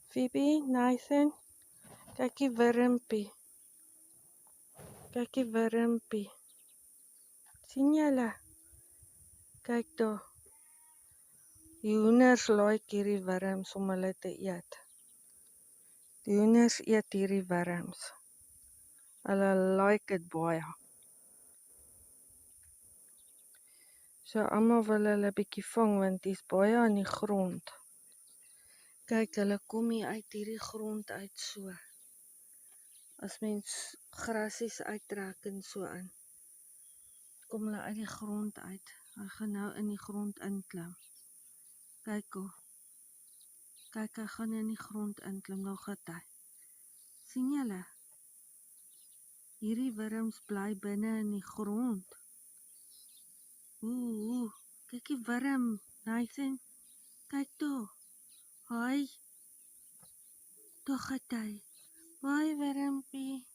Phoebe, Nathan, kyk die wurmpie. Kyk die wurmpie. Sien julle? Kyk daar. Die hoenders like hierdie wurms om hulle te eet. Die hoenders eet hierdie wurms. Hulle like dit baie. So almal wil hulle bietjie vang want dis baie aan die grond. Kyk, hulle kom hier uit hierdie grond uit so. As mens grasies uittrek en so in. Kom hulle uit die grond uit. Hy gaan nou in die grond inklim. Kyk hoe. Kyk, hy gaan in die grond inklim, nou gaan hy. Sien julle? Hierdie wurms bly binne in die grond. Ooh, kyk die wurm, Nathan. Kyk toe. Hi. Toe gaan hy. Hoi wurmpie.